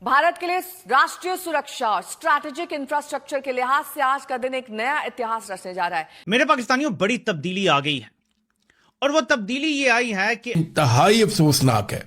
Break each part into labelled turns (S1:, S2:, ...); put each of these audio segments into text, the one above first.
S1: भारत के लिए राष्ट्रीय सुरक्षा और स्ट्रैटेजिक इंफ्रास्ट्रक्चर के लिहाज से आज का दिन एक नया इतिहास रचने जा रहा है।
S2: मेरे पाकिस्तानियों, बड़ी तब्दीली आ गई है और वो तब्दीली ये आई है कि
S3: इंतहाई अफसोसनाक है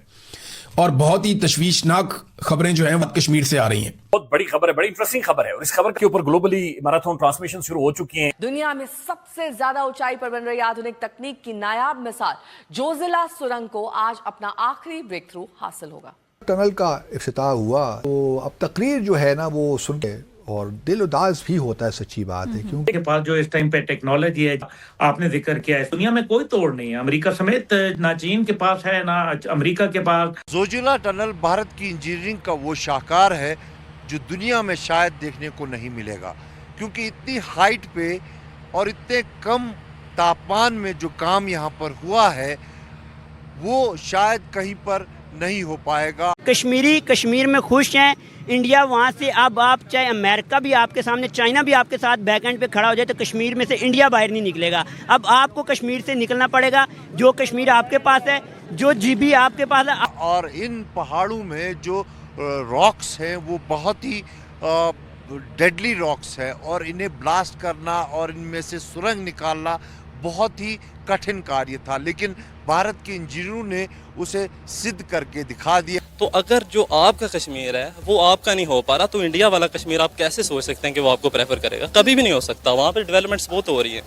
S3: और बहुत ही तशवीशनाक खबरें जो हैं वो कश्मीर से आ रही हैं।
S4: बहुत बड़ी खबर है, बड़ी इंटरेस्टिंग खबर है और इस खबर के ऊपर ग्लोबली मैराथन ट्रांसमिशन शुरू हो चुकी हैं।
S1: दुनिया में सबसे ज्यादा ऊंचाई पर बन रही आधुनिक तकनीक की नायाब मिसाल जोजिला सुरंग को आज अपना आखिरी ब्रेक थ्रू हासिल होगा।
S5: टनल का इफ्तिताह हुआ तो अब तकरीर जो है ना वो सुन के और दिल उदास भी होता है, सच्ची बात है। क्योंकि
S6: के पास जो इस टाइम पे टेक्नोलॉजी है, आपने जिक्र किया है, दुनिया में कोई तोड़ नहीं है। अमेरिका समेत ना चीन के पास है, ना अमेरिका के पास।
S7: जोजिला टनल भारत की इंजीनियरिंग का वो शाहकार है जो दुनिया में शायद देखने को नहीं मिलेगा, क्योंकि इतनी हाइट पे और इतने कम तापमान में जो काम यहाँ पर हुआ है वो शायद कहीं पर नहीं हो पाएगा।
S8: कश्मीरी कश्मीर में खुश हैं, इंडिया वहाँ से अब आप चाहे अमेरिका भी आपके सामने, चाइना भी आपके साथ बैकएंड पे खड़ा हो जाए तो कश्मीर में से इंडिया बाहर नहीं निकलेगा। अब आपको कश्मीर से निकलना पड़ेगा। जो कश्मीर आपके पास है, जो जीबी आपके पास है।
S7: और इन पहाड़ों में जो रॉक्स हैं वो बहुत ही डेडली रॉक्स है और इन्हें ब्लास्ट करना और इनमें से सुरंग निकालना बहुत ही कठिन कार्य था, लेकिन भारत के इंजीनियरों ने उसे सिद्ध करके दिखा दिया।
S9: तो अगर जो आपका कश्मीर है वो आपका नहीं हो पा रहा तो इंडिया वाला कश्मीर आप कैसे सोच सकते हैं कि वो आपको प्रेफर करेगा? कभी भी नहीं हो सकता। वहाँ पे डेवलपमेंट्स बहुत हो रही है।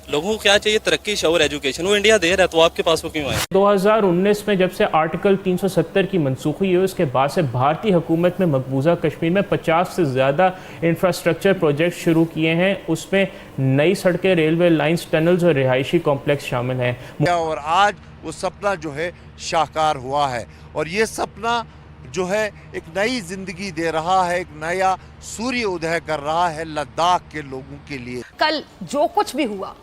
S9: लोगों को क्या चाहिए? तरक्की, शौर, एजुकेशन। वो इंडिया दे रहा है तो आपके पास वो क्यों आए?
S10: 2019 में जब से आर्टिकल 370 की मनसूखी हुई उसके बाद से भारतीय हुकूमत में मकबूजा कश्मीर में 50 से ज़्यादा इंफ्रास्ट्रक्चर प्रोजेक्ट शुरू किए हैं। उसमें नई सड़कें, रेलवे लाइंस, टनल्स और रिहायशी कॉम्प्लेक्स शामिल हैं।
S7: और आज वो सपना जो है साकार हुआ है और ये सपना जो है एक नई जिंदगी दे रहा है, एक नया सूर्य उदय कर रहा है लद्दाख के लोगों के लिए।
S11: कल जो कुछ भी हुआ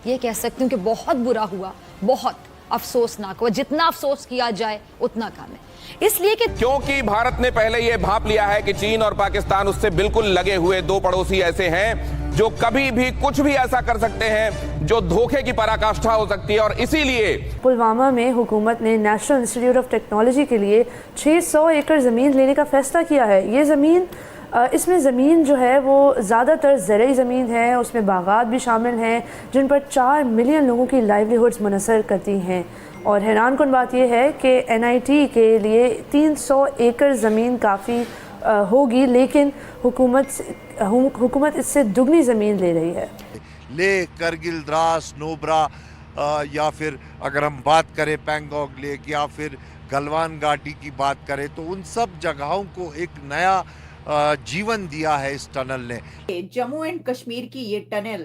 S11: ये कह सकती हूँ कि बहुत बुरा हुआ, बहुत अफसोसनाक हुआ। जितना अफसोस किया जाए उतना कम है, इसलिए कि
S12: क्योंकि भारत ने पहले यह भांप लिया है कि चीन और पाकिस्तान उससे बिल्कुल लगे हुए दो पड़ोसी ऐसे हैं जो कभी भी कुछ भी ऐसा कर सकते हैं जो धोखे की पराकाष्ठा हो सकती है। और इसीलिए
S13: पुलवामा में हुकूमत ने नेशनल इंस्टीट्यूट ऑफ टेक्नोलॉजी के लिए 600 एकड़ ज़मीन लेने का फैसला किया है। ये ज़मीन, इसमें ज़मीन जो है वो ज़्यादातर ज़रई ज़मीन है, उसमें बागात भी शामिल हैं जिन पर 4 मिलियन लोगों की लाइवलीहुड्स मुनसर करती हैं। और हैरान कुन बात यह है कि NIT के लिए 300 एकड़ ज़मीन काफ़ी होगी, लेकिन हुकूमत इससे दुगनी ज़मीन ले रही है।
S7: लेह, करगिल, द्रास, नोब्रा या फिर अगर हम बात करें पैंगोंग लेक या फिर गलवान घाटी की बात करें तो उन सब जगहों को एक नया जीवन दिया है इस टनल ने।
S14: जम्मू एंड कश्मीर की ये टनल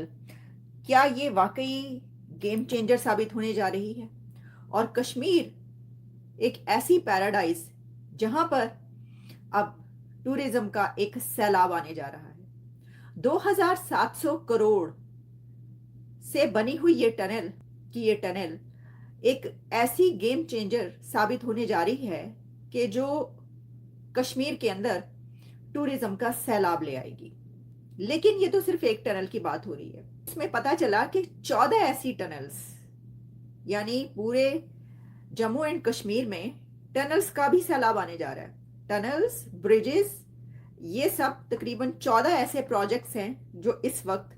S14: क्या ये वाकई गेम चेंजर साबित होने जा रही है? और कश्मीर एक ऐसी पैराडाइज जहां पर अब टूरिज्म का एक सैलाब आने जा रहा है। 2700 करोड़ से बनी हुई ये टनल एक ऐसी गेम चेंजर साबित होने जा रही है कि जो कश्मीर के अंदर टूरिज्म का सैलाब ले आएगी। लेकिन ये तो सिर्फ एक टनल की बात हो रही है। इसमें पता चला कि 14 ऐसी टनल्स, यानी पूरे जम्मू एंड कश्मीर में टनल्स का भी सैलाब आने जा रहा है। टनल्स, ब्रिजेस, ये सब तकरीबन 14 ऐसे प्रोजेक्ट्स हैं जो इस वक्त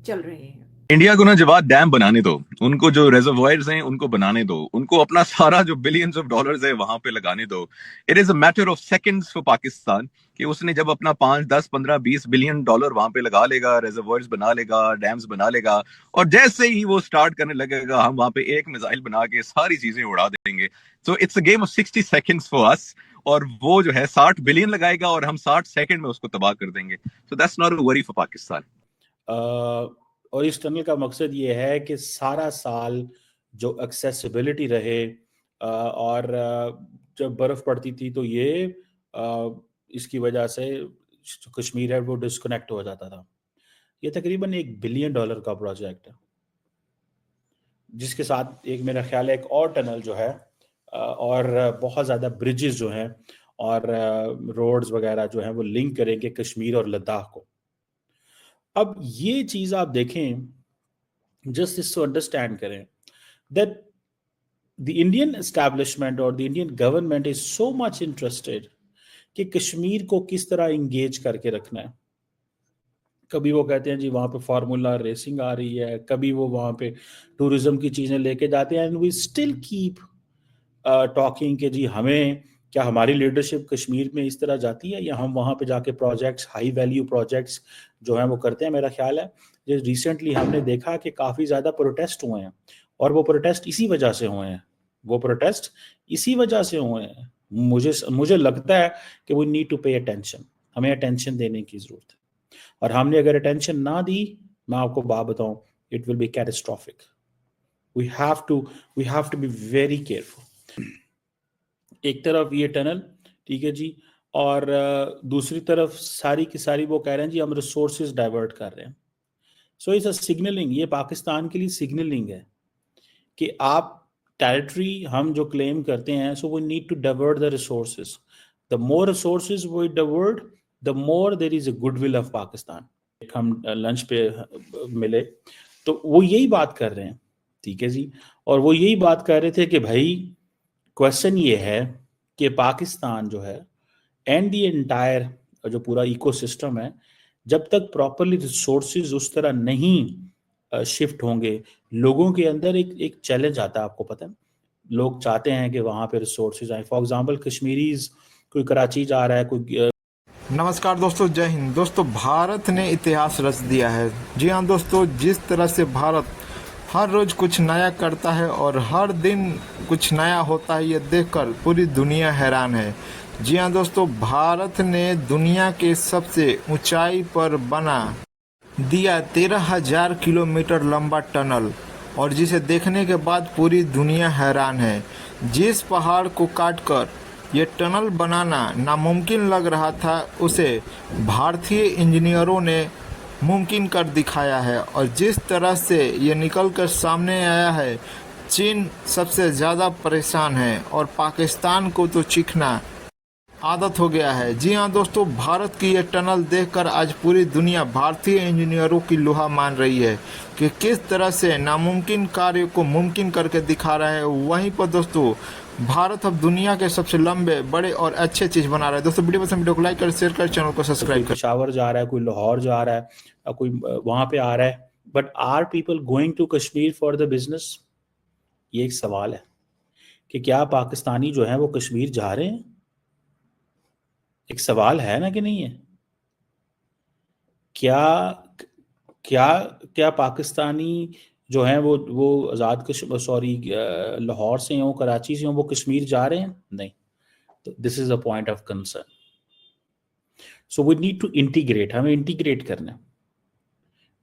S14: चल रहे हैं।
S15: इंडिया को ना जवाब डैम बनाने दो, उनको जो रिजर्वॉयर्स हैं उनको बनाने दो, उनको अपना सारा जो बिलियंस ऑफ डॉलर्स है वहां पे लगाने दो। It is a matter of seconds for Pakistan कि उसने जब अपना 5, 10, 15, 20 बिलियन डॉलर वहां पे लगा लेगा, रिजर्वॉयर्स बना लेगा, डैम्स बना लेगा, और जैसे ही वो स्टार्ट करने लगेगा हम वहां पे एक मिसाइल बना के सारी चीजें उड़ा देंगे। So it's a game of 60 seconds for us, और वो जो है 60 बिलियन लगाएगा और हम 60 सेकंड में उसको तबाह कर देंगे। So that's not a worry for Pakistan.
S6: और इस टनल का मकसद ये है कि सारा साल जो एक्सेसिबिलिटी रहे, और जब बर्फ़ पड़ती थी तो ये इसकी वजह से कश्मीर है वो डिस्कनेक्ट हो जाता था। ये तकरीबन $1 बिलियन का प्रोजेक्ट है, जिसके साथ एक मेरा ख्याल है एक और टनल जो है और बहुत ज़्यादा ब्रिजेस जो हैं और रोड्स वगैरह जो हैं वो लिंक करेंगे कश्मीर और लद्दाख को। अब ये चीज़ आप देखें, जस्ट इसको अंडरस्टैंड करें दैट द इंडियन एस्टैब्लिशमेंट और the Indian government is so much interested कि कश्मीर को किस तरह इंगेज करके रखना है। कभी वो कहते हैं जी वहाँ पे फार्मूला रेसिंग आ रही है, कभी वो वहाँ पे टूरिज्म की चीज़ें लेके जाते हैं, and we still keep talking कि जी हमें क्या हमारी लीडरशिप कश्मीर में इस तरह जाती है या हम वहाँ पे जाके प्रोजेक्ट्स, हाई वैल्यू प्रोजेक्ट्स जो हैं वो करते हैं। मेरा ख्याल है जो रिसेंटली हमने देखा कि काफ़ी ज़्यादा प्रोटेस्ट हुए हैं, और वो प्रोटेस्ट इसी वजह से हुए हैं, मुझे लगता है कि we need to pay attention, हमें अटेंशन देने की ज़रूरत है, और हमने अगर अटेंशन ना दी, मैं आपको बात बताऊं, it will be catastrophic. We have to be very careful. एक तरफ ये टनल, ठीक है जी, और दूसरी तरफ सारी की सारी वो कह रहे हैं जी हम रिसोर्सेज डाइवर्ट कर रहे हैं। सो इट्स अ सिग्नलिंग, ये पाकिस्तान के लिए सिग्नलिंग है कि आप टेरिटरी हम जो क्लेम करते हैं, so we need to divert the resources. The more resources we divert, the more there is a goodwill of Pakistan. हम लंच पे मिले तो वो यही बात कर रहे हैं, ठीक है जी, और वो यही बात कर रहे थे कि भाई क्वेश्चन ये है कि पाकिस्तान जो है एंड द एंटायर जो पूरा इकोसिस्टम है, जब तक प्रॉपरली रिसोर्सेज उस तरह नहीं शिफ्ट होंगे, लोगों के अंदर एक चैलेंज आता है। आपको पता है, लोग चाहते हैं कि वहाँ पे रिसोर्सेज आए। फॉर एग्जांपल कश्मीरीज, कोई कराची जा रहा है, कोई
S16: नमस्कार दोस्तों, जय हिंद। दोस्तों, भारत ने इतिहास रच दिया है। जी हाँ दोस्तों, जिस तरह से भारत हर रोज कुछ नया करता है और हर दिन कुछ नया होता है, ये देखकर पूरी दुनिया हैरान है। जी हाँ दोस्तों, भारत ने दुनिया के सबसे ऊंचाई पर बना दिया 13,000 किलोमीटर लंबा टनल, और जिसे देखने के बाद पूरी दुनिया हैरान है। जिस पहाड़ को काटकर ये टनल बनाना नामुमकिन लग रहा था, उसे भारतीय इंजीनियरों ने मुमकिन कर दिखाया है, और जिस तरह से ये निकल कर सामने आया है, चीन सबसे ज़्यादा परेशान है और पाकिस्तान को तो चीखना आदत हो गया है। जी हाँ दोस्तों, भारत की ये टनल देखकर आज पूरी दुनिया भारतीय इंजीनियरों की लोहा मान रही है कि किस तरह से नामुमकिन कार्य को मुमकिन करके दिखा रहा है। वहीं पर दोस्तों, भारत अब दुनिया के सबसे लंबे, बड़े और अच्छे चीज़ बना रहा है। दोस्तों, वीडियो पसंद, वीडियो को लाइक कर, शेयर कर, चैनल को सब्सक्राइब कर।
S6: पेशावर जा रहा है, कोई लाहौर जा रहा है, कोई वहाँ पे आ रहा है, but are people going to Kashmir for the business? ये एक सवाल है कि क्या पाकिस्तानी जो है वो कश्मीर जा रहे हैं? एक सवाल है ना कि नहीं है? क्या पाकिस्तानी जो हैं वो आज़ाद लाहौर से हो, कराची से हो, वो कश्मीर जा रहे हैं? नहीं। तो this is a point of concern. So we need to integrate, हमें इंटीग्रेट करना है,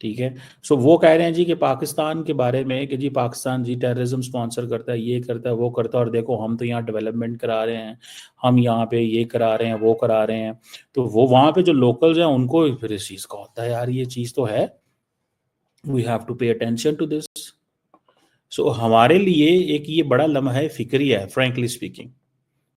S6: ठीक है। सो वो कह रहे हैं जी कि पाकिस्तान के बारे में कि जी पाकिस्तान जी टेररिज्म स्पॉन्सर करता है, ये करता है, वो करता है, और देखो हम तो यहाँ डेवलपमेंट करा रहे हैं, हम यहाँ पे ये करा रहे हैं, वो करा रहे हैं। तो वो वहाँ पे जो लोकल्स हैं उनको फिर इस चीज़ का होता है, यार ये चीज़ तो है, we have to pay attention to this. So हमारे लिए एक ये बड़ा लम्हा है, फिक्री है, फ्रैंकली स्पीकिंग,